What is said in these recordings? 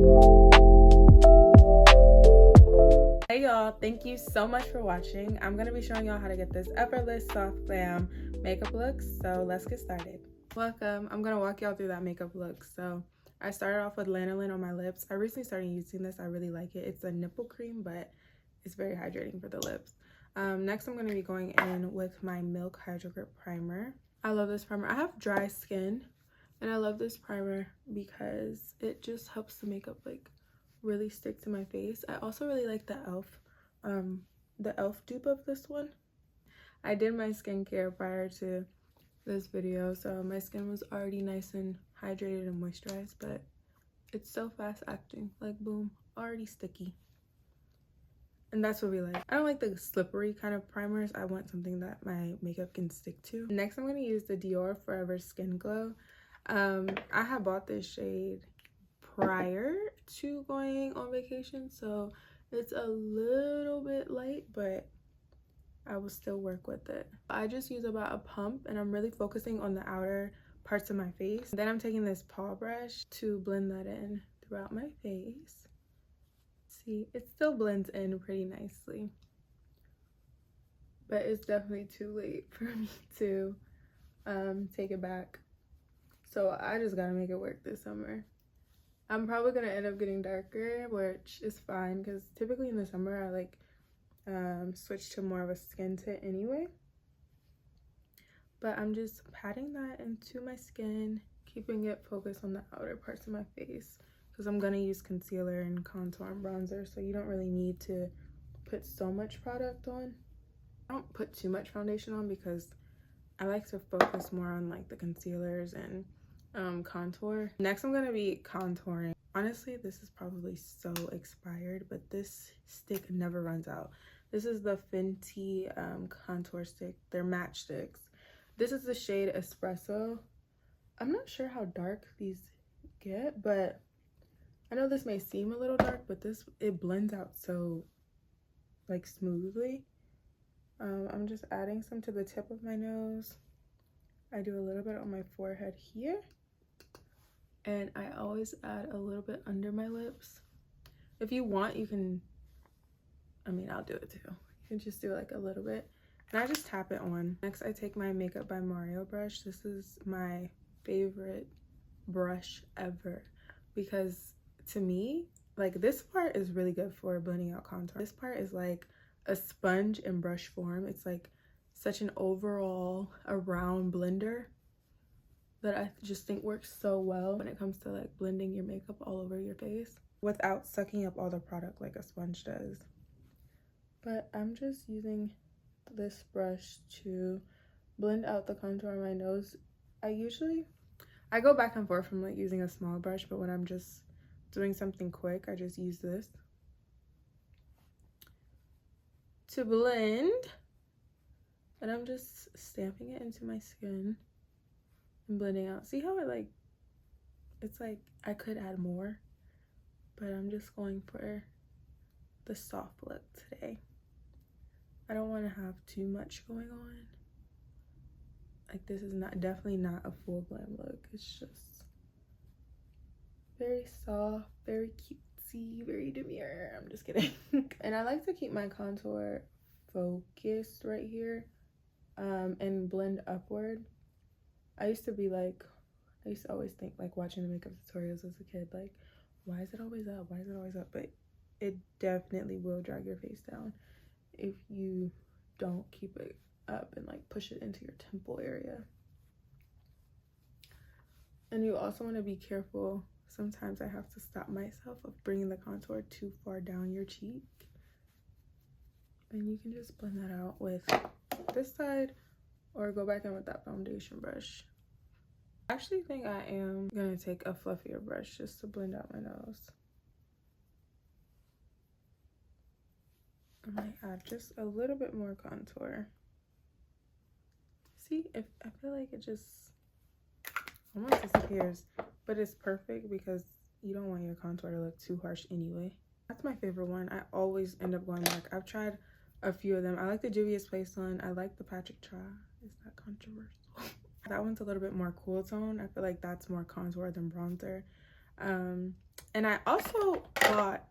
Hey y'all, thank you so much for watching. I'm going to be showing y'all how to get this effortless soft glam makeup look, so let's get started. Welcome. I'm going to walk y'all through that makeup look. So I started off with lanolin on my lips. I recently started using this. I really like it. It's a nipple cream, but it's very hydrating for the lips. Next, I'm going to be going in with my Milk Hydro Grip Primer. I love this primer. I have dry skin, and I love this primer because it just helps the makeup like really stick to my face. I also really like the e.l.f. dupe of this one. I did my skincare prior to this video, so my skin was already nice and hydrated and moisturized, but it's so fast acting, like boom, already sticky. And that's what we like. I don't like the slippery kind of primers. I want something that my makeup can stick to. Next, I'm going to use the Dior Forever Skin Glow. I have bought this shade prior to going on vacation, so it's a little bit light, but I will still work with it. I just use about a pump, and I'm really focusing on the outer parts of my face. Then I'm taking this paw brush to blend that in throughout my face. See, it still blends in pretty nicely, but it's definitely too late for me to take it back, so I just gotta make it work this summer. I'm probably gonna end up getting darker, which is fine because typically in the summer I like switch to more of a skin tint anyway. But I'm just patting that into my skin, keeping it focused on the outer parts of my face because I'm gonna use concealer and contour and bronzer, so you don't really need to put so much product on. I don't put too much foundation on because I like to focus more on like the concealers and contour. Next, I'm gonna be contouring. Honestly, this is probably so expired, but this stick never runs out. This is the Fenty contour stick. They're match sticks. This is the shade Espresso. I'm not sure how dark these get, but I know this may seem a little dark, but it blends out so like smoothly. I'm just adding some to the tip of my nose. I do a little bit on my forehead here. And I always add a little bit under my lips. If you want, you can, I'll do it too. You can just do like a little bit. And I just tap it on. Next, I take my Makeup by Mario brush. This is my favorite brush ever because to me, like this part is really good for blending out contour. This part is like a sponge in brush form. It's like such an overall around blender that I just think works so well when it comes to like blending your makeup all over your face without sucking up all the product like a sponge does. But I'm just using this brush to blend out the contour on my nose. I go back and forth from like using a small brush, but when I'm just doing something quick, I just use this to blend, and I'm just stamping it into my skin and blending out. See how it's like I could add more, but I'm just going for the soft look today. I don't want to have too much going on. Like this is definitely not a full glam look. It's just very soft, very cutesy, very demure. I'm just kidding. And I like to keep my contour focused right here and blend upward. I used to always think like watching the makeup tutorials as a kid, like, why is it always up? Why is it always up? But it definitely will drag your face down if you don't keep it up and like push it into your temple area. And you also want to be careful. Sometimes I have to stop myself of bringing the contour too far down your cheek. And you can just blend that out with this side or go back in with that foundation brush. I actually think I am gonna take a fluffier brush just to blend out my nose. I might add just a little bit more contour. See, I feel like it just almost disappears, but it's perfect because you don't want your contour to look too harsh anyway. That's my favorite one. I always end up going back. I've tried a few of them. I like the Juvia's Place one. I like the Patrick Cha. Is that controversial? That one's a little bit more cool tone. I feel like that's more contour than bronzer. And I also bought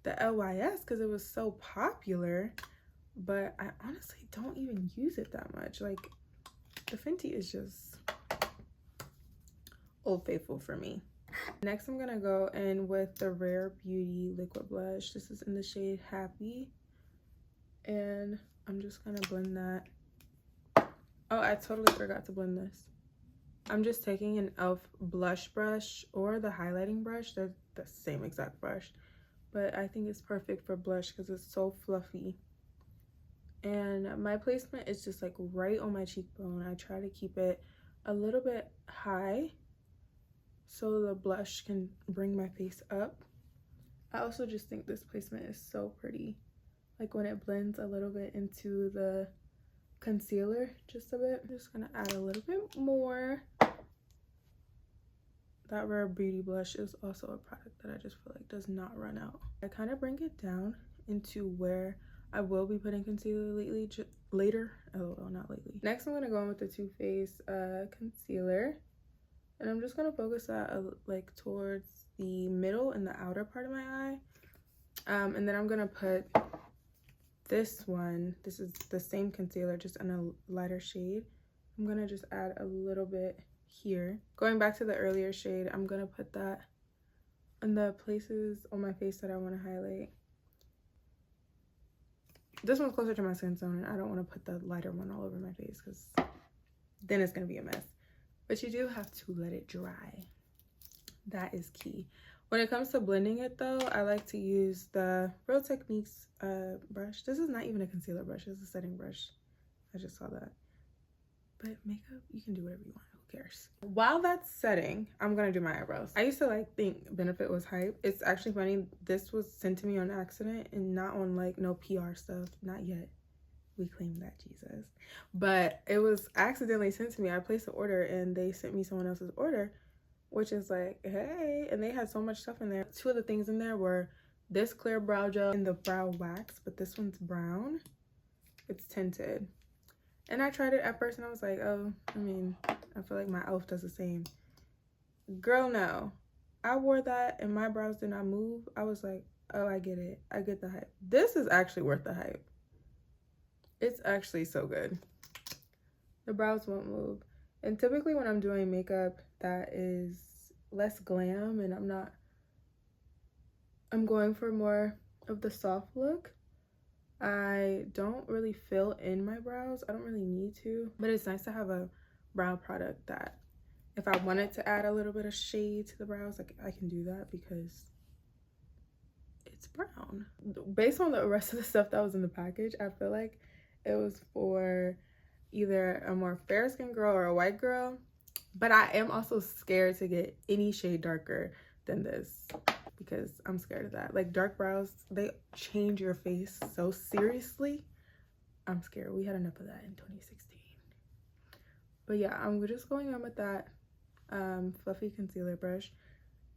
the LYS because it was so popular, but I honestly don't even use it that much. Like, the Fenty is just Old Faithful for me. Next, I'm gonna go in with the Rare Beauty liquid blush. This is in the shade Happy, and I'm just gonna blend that. Oh, I totally forgot to blend this. I'm just taking an e.l.f. blush brush or the highlighting brush. They're the same exact brush, but I think it's perfect for blush because it's so fluffy. And my placement is just like right on my cheekbone. I try to keep it a little bit high so the blush can bring my face up. I also just think this placement is so pretty. Like when it blends a little bit into the concealer just a bit. I'm just gonna add a little bit more. That Rare Beauty blush is also a product that I just feel like does not run out. I kind of bring it down into where I will be putting concealer later. Oh, not lately. Next, I'm gonna go in with the Too Faced concealer, and I'm just gonna focus that like towards the middle and the outer part of my eye. And then I'm gonna put this one. This is the same concealer, just in a lighter shade. I'm gonna just add a little bit here. Going back to the earlier shade, I'm gonna put that in the places on my face that I want to highlight. This one's closer to my skin tone, and I don't want to put the lighter one all over my face because then it's gonna be a mess. But you do have to let it dry. That is key. When it comes to blending it though, I like to use the Real Techniques brush. This is not even a concealer brush, it's a setting brush. I just saw that. But makeup, you can do whatever you want, who cares? While that's setting, I'm gonna do my eyebrows. I used to like think Benefit was hype. It's actually funny, this was sent to me on accident and not on like no PR stuff, not yet. We claim that, Jesus. But it was accidentally sent to me. I placed an order and they sent me someone else's order, which is like, hey, and they had so much stuff in there. Two of the things in there were this clear brow gel and the brow wax, but this one's brown. It's tinted. And I tried it at first and I was like, oh, I mean, I feel like my e.l.f. does the same. Girl, no. I wore that and my brows did not move. I was like, oh, I get it. I get the hype. This is actually worth the hype. It's actually so good. The brows won't move. And typically when I'm doing makeup that is less glam and I'm going for more of the soft look, I don't really fill in my brows. I don't really need to, but it's nice to have a brow product that if I wanted to add a little bit of shade to the brows, like I can do that because it's brown. Based on the rest of the stuff that was in the package, I feel like it was for either a more fair skinned girl or a white girl, but I am also scared to get any shade darker than this because I'm scared of that. Like dark brows, they change your face so seriously. I'm scared. We had enough of that in 2016. But yeah, I'm just going on with that fluffy concealer brush,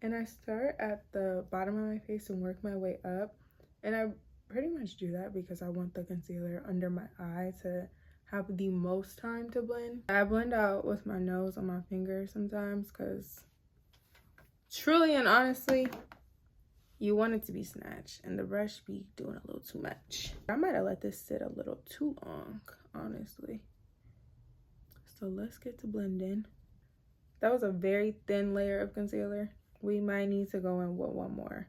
and I start at the bottom of my face and work my way up, and I pretty much do that because I want the concealer under my eye to have the most time to blend. I blend out with my nose on my finger sometimes because truly and honestly, you want it to be snatched and the brush be doing a little too much. I might have let this sit a little too long, honestly. So let's get to blending. That was a very thin layer of concealer. We might need to go in with one more.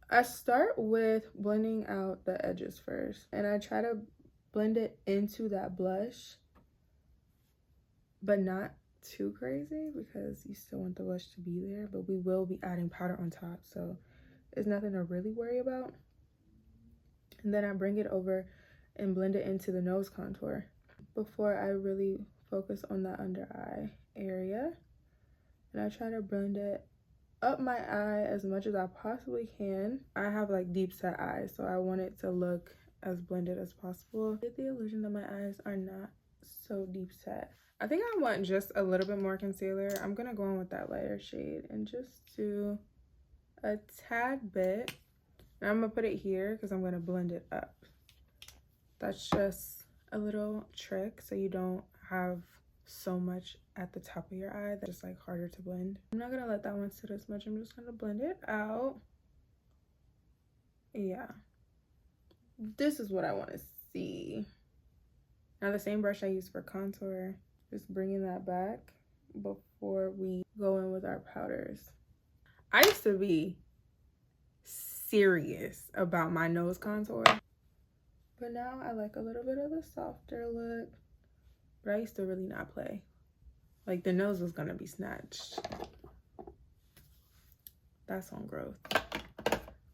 I start with blending out the edges first, and I try to blend it into that blush, but not too crazy because you still want the blush to be there, but we will be adding powder on top, so it's nothing to really worry about. And then I bring it over and blend it into the nose contour before I really focus on the under eye area. And I try to blend it up my eye as much as I possibly can. I have like deep set eyes, so I want it to look as blended as possible. Get the illusion that my eyes are not so deep set. I think I want just a little bit more concealer. I'm gonna go in with that lighter shade and just do a tad bit. And I'm gonna put it here because I'm gonna blend it up. That's just a little trick so you don't have so much at the top of your eye that's just like harder to blend. I'm not gonna let that one sit as much. I'm just gonna blend it out. Yeah, this is what I want to see. Now the same brush I used for contour, just bringing that back before we go in with our powders. I used to be serious about my nose contour, but now I like a little bit of the softer look. But I used to really not play. Like, the nose was gonna be snatched. That's on growth.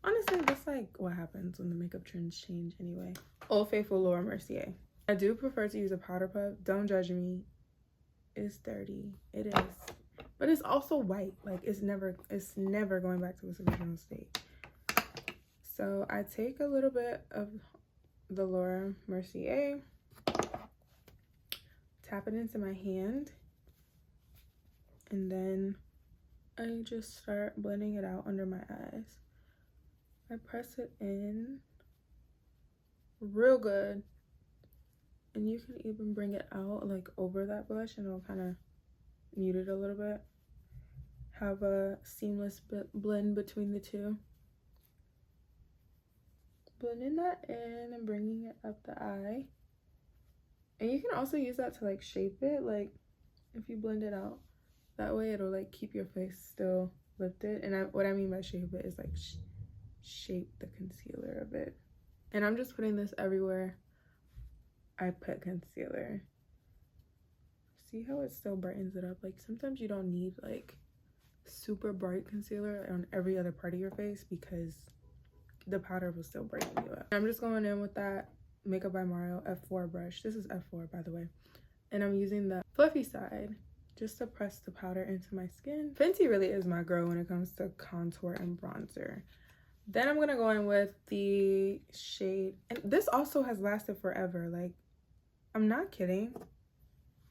Honestly, that's like what happens when the makeup trends change anyway. Old Faithful Laura Mercier. I do prefer to use a powder puff. Don't judge me. It's dirty. It is. But it's also white. Like, it's never going back to its original state. So I take a little bit of the Laura Mercier, tap it into my hand, and then I just start blending it out under my eyes. I press it in real good, and you can even bring it out like over that blush and it'll kind of mute it a little bit. Have a seamless blend between the two. Blending that in and bringing it up the eye. And you can also use that to like shape it, like if you blend it out that way, it'll like keep your face still lifted. And what I mean by shape it is like shape the concealer a bit. And I'm just putting this everywhere I put concealer. See how it still brightens it up? Like, sometimes you don't need like super bright concealer on every other part of your face because the powder will still brighten you up. I'm just going in with that Makeup by Mario F4 brush. This is F4, by the way. And I'm using the fluffy side just to press the powder into my skin. Fenty really is my girl when it comes to contour and bronzer. Then I'm gonna go in with the shade, and this also has lasted forever. Like, I'm not kidding.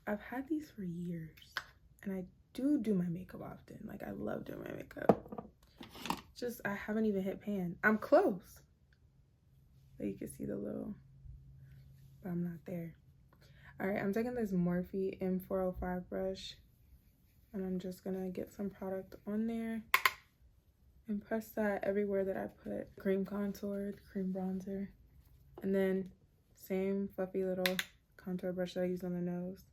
I've had these for years, and I do my makeup often. Like, I love doing my makeup. Just, I haven't even hit pan. I'm close. But you can see the little, but I'm not there. All right, I'm taking this Morphe M405 brush, and I'm just gonna get some product on there and press that everywhere that I put cream contour, cream bronzer, and then same fluffy little contour brush that I use on the nose.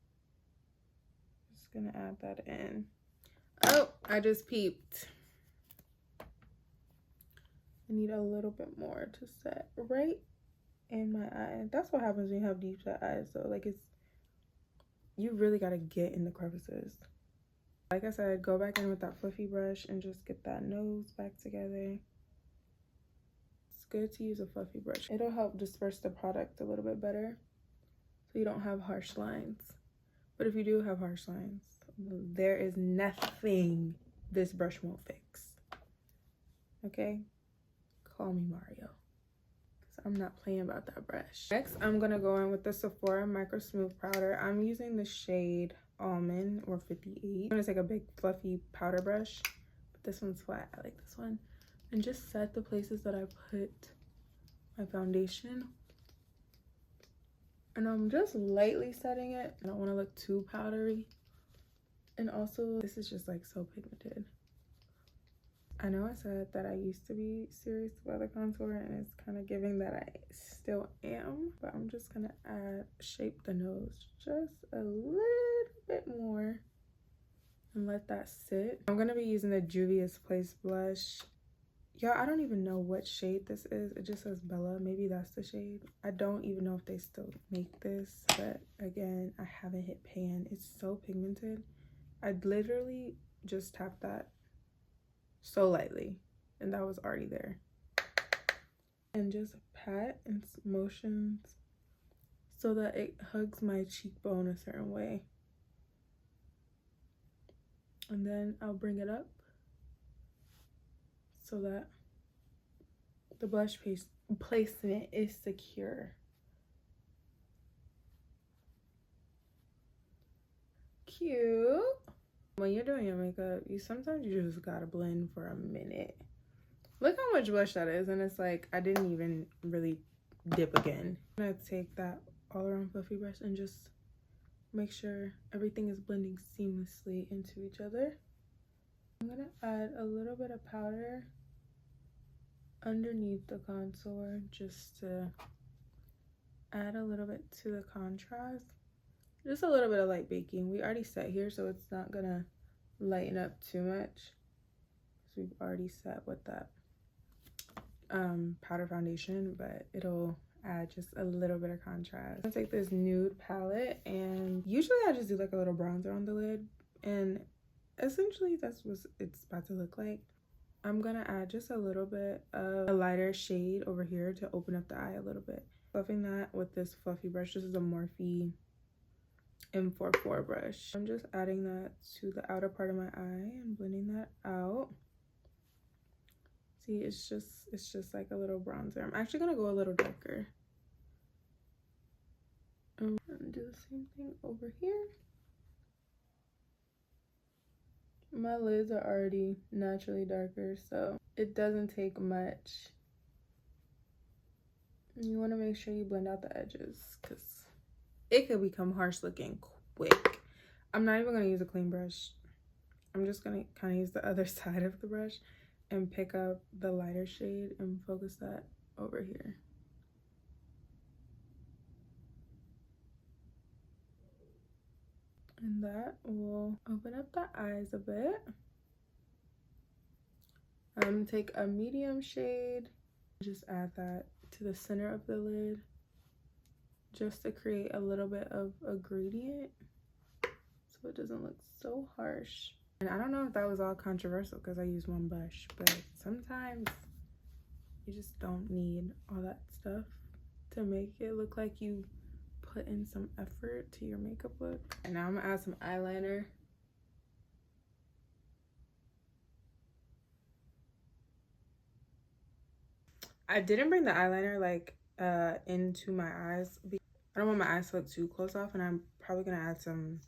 Just gonna add that in. Oh, I just peeped. I need a little bit more to set right in my eye. That's what happens when you have deep set eyes. So like, you really gotta get in the crevices. Like I said, go back in with that fluffy brush and just get that nose back together. It's good to use a fluffy brush. It'll help disperse the product a little bit better so you don't have harsh lines. But if you do have harsh lines, there is nothing this brush won't fix. Okay? Call me Mario, because I'm not playing about that brush. Next, I'm gonna go in with the Sephora Micro Smooth Powder. I'm using the shade Almond or 58. I'm gonna take a big fluffy powder brush, but this one's flat. I like this one. And just set the places that I put my foundation. And I'm just lightly setting it. I don't want to look too powdery. And also, this is just like so pigmented. I know I said that I used to be serious about the contour, and it's kind of giving that I still am, but I'm just gonna shape the nose just a little bit more and let that sit. I'm gonna be using the Juvia's Place blush. Y'all, I don't even know what shade this is. It just says Bella. Maybe that's the shade. I don't even know if they still make this, but again, I haven't hit pan. It's so pigmented. I literally just tapped that so lightly, and that was already there. And just pat and motions so that it hugs my cheekbone a certain way. And then I'll bring it up so that the blush placement is secure. Cute. When you're doing your makeup, sometimes you just gotta blend for a minute. Look how much blush that is, and it's like I didn't even really dip again. I'm gonna take that all around fluffy brush and just make sure everything is blending seamlessly into each other. I'm gonna add a little bit of powder underneath the contour just to add a little bit to the contrast. Just a little bit of light baking. We already set here, so it's not gonna lighten up too much. So we've already set with that powder foundation, but it'll add just a little bit of contrast. I'm gonna take this nude palette, and usually I just do like a little bronzer on the lid, and essentially that's what it's about to look like. I'm gonna add just a little bit of a lighter shade over here to open up the eye a little bit. Fluffing that with this fluffy brush. This is a Morphe M44 brush. I'm just adding that to the outer part of my eye and blending that out. See, it's just like a little bronzer. I'm actually gonna go a little darker. I'm gonna do the same thing over here. My lids are already naturally darker, so it doesn't take much. You want to make sure you blend out the edges because it could become harsh looking quick. I'm not even going to use a clean brush. I'm just going to kind of use the other side of the brush and pick up the lighter shade and focus that over here. And that will open up the eyes a bit. Take a medium shade, just add that to the center of the lid just to create a little bit of a gradient so it doesn't look so harsh. And I don't know if that was all controversial because I used one brush, but sometimes you just don't need all that stuff to make it look like you put in some effort to your makeup look. And now I'm gonna add some eyeliner. I didn't bring the eyeliner like into my eyes. I don't want my eyes to look too close off, and I'm probably gonna add some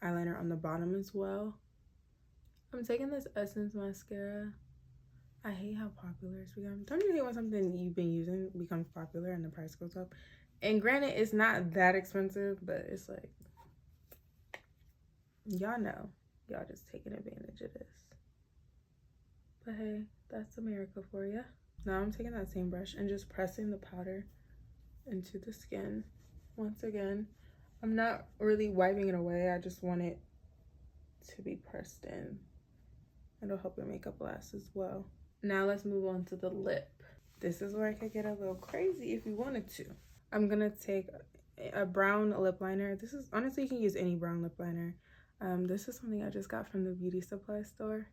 eyeliner on the bottom as well. I'm taking this Essence mascara. I hate how popular it's become. Don't you hate when something you've been using becomes popular and the price goes up? And granted, it's not that expensive, but it's like, y'all know, y'all just taking advantage of this. But hey, that's America for you. Now I'm taking that same brush and just pressing the powder into the skin. Once again, I'm not really wiping it away. I just want it to be pressed in. It'll help your makeup last as well. Now let's move on to the lip. This is where I could get a little crazy if you wanted to. I'm gonna take a brown lip liner. This is, honestly, you can use any brown lip liner. This is something I just got from the beauty supply store.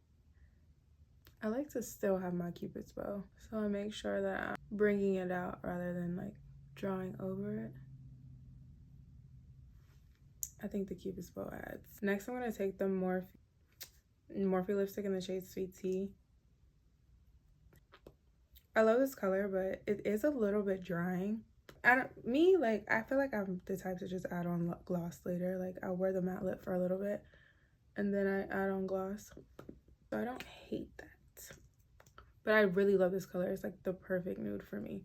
I like to still have my Cupid's bow, so I make sure that I'm bringing it out rather than like drawing over it. I think the Cupid's bow adds. Next, I'm gonna take the Morphe lipstick in the shade Sweet Tea. I love this color, but it is a little bit drying. I feel like I'm the type to just add on gloss later. Like, I'll wear the matte lip for a little bit and then I add on gloss. So I don't hate that. But I really love this color. It's like the perfect nude for me.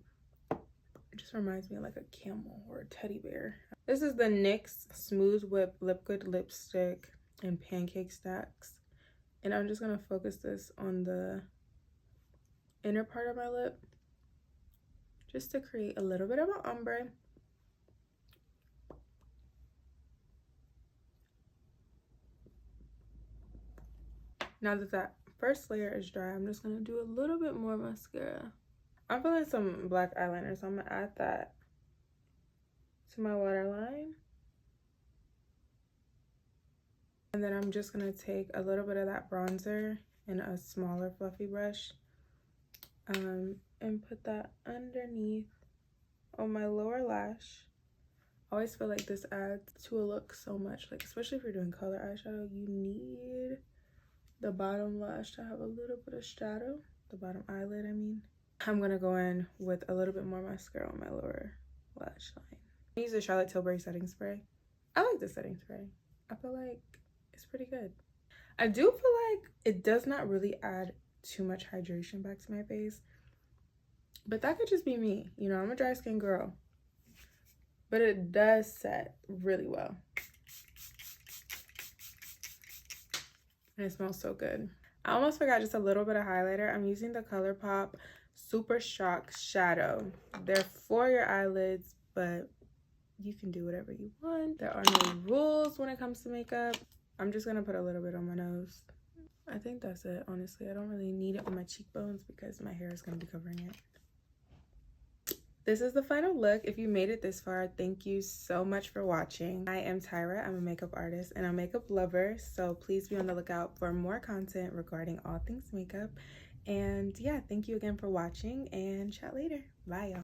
It just reminds me of like a camel or a teddy bear. This is the NYX Smooth Whip Liquid Lipstick in Pancake Stacks. And I'm just gonna focus this on the inner part of my lip just to create a little bit of an ombre. Now that that first layer is dry, I'm just gonna do a little bit more mascara. I'm feeling some black eyeliner, so I'm gonna add that to my waterline. And then I'm just gonna take a little bit of that bronzer in a smaller fluffy brush and put that underneath on my lower lash. I always feel like this adds to a look so much, like especially if you're doing color eyeshadow, you need the bottom lash to have a little bit of shadow, the bottom eyelid I mean. I'm gonna go in with a little bit more mascara on my lower lash line. I use the Charlotte Tilbury setting spray. I like the setting spray. I feel like it's pretty good. I do feel like it does not really add too much hydration back to my face, but that could just be me. You know, I'm a dry skin girl, but it does set really well. and it smells so good. I almost forgot just a little bit of highlighter. I'm using the ColourPop Super Shock Shadow. They're for your eyelids, but you can do whatever you want. There are no rules when it comes to makeup. I'm just gonna put a little bit on my nose. I think that's it, honestly. I don't really need it on my cheekbones because my hair is gonna be covering it. This is the final look. If you made it this far, thank you so much for watching. I am Tyra. I'm a makeup artist and a makeup lover, so please be on the lookout for more content regarding all things makeup. And yeah, thank you again for watching, and chat later. Bye, y'all.